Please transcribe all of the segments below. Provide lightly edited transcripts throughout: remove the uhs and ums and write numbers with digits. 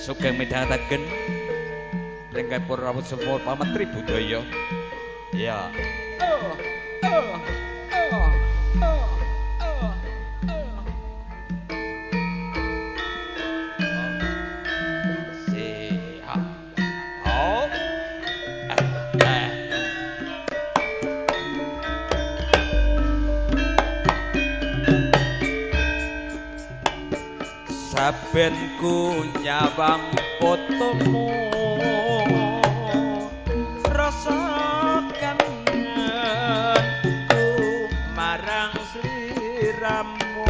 sugeng midhangetaken ingkang rawuh semua pametri budaya. Ya. Saben ku nyawang fotomu rasa kangenku marang sliramu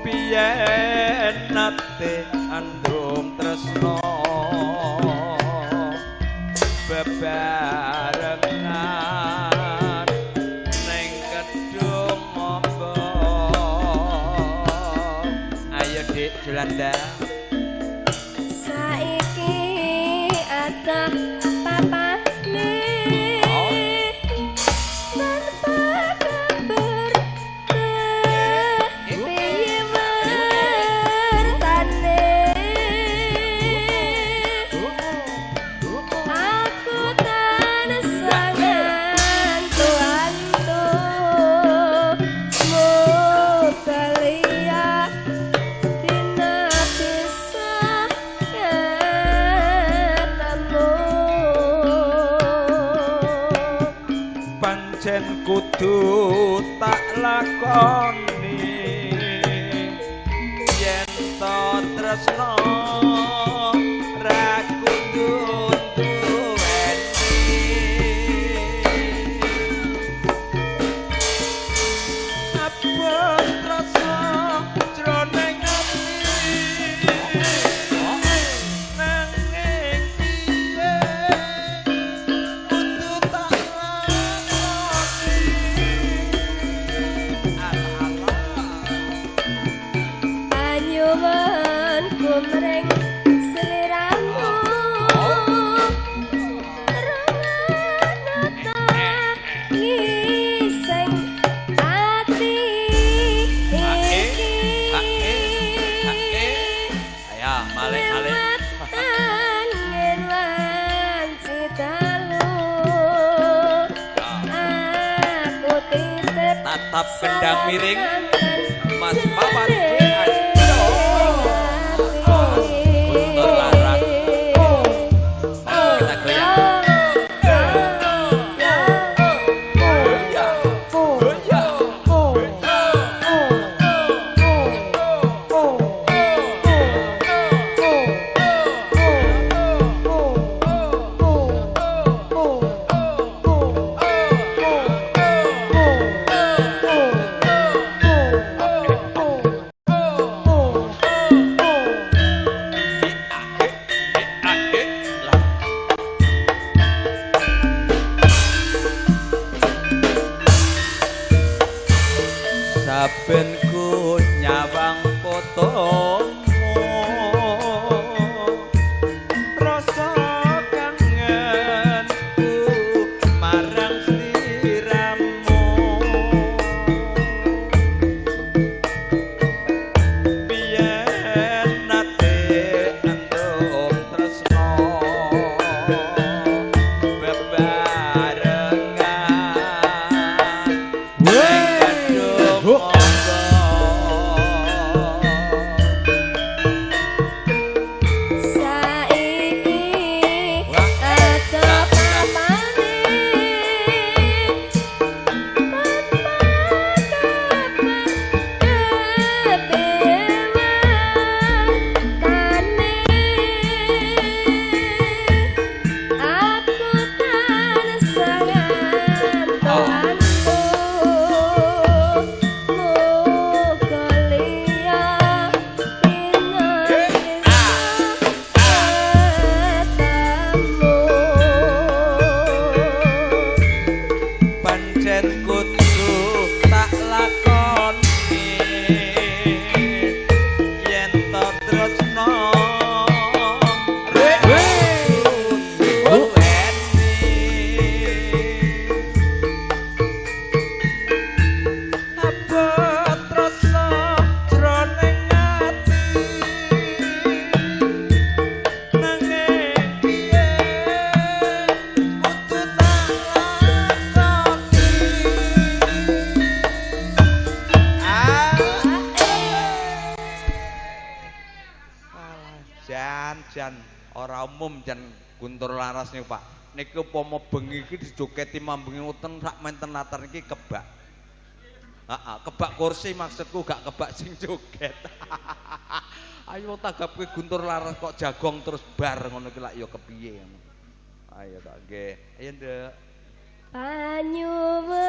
biyen nate andum tresno bebarengan ning kedung mombo ayo dik Julanda saiki ada papane tanpa kabar piye wartane aku tansah ngantuk-antuk mukalia dina pisah ketemu pancen kudu tak lakoni yen to tresno ra kudu duweni apa tresno jroning ati nanging piye kudu tak lakoni anyuwun kumring sliramu ranganata ngising ati iki ya malih-malih angin lan citalu aku titip tatap gendang miring Mas Papan Guntur Larang kita goyang saben ku nyawang fotomu rasa kangenku marang sliramu biyen nate andum tresno bebarengan Jan ora umum jan Guntur Laras niku Pak. Niku upama bengi iki dijoketi mambengi wonten sak menten latar niki kebak. Heeh, kebak kursi maksudku gak kebak sing joget. Ayo tanggapke Guntur Laras kok jagong terus bar ngono ki lak ya kepiye ngono. Ayo tak nggih. Ayo Nduk. Panyuwunku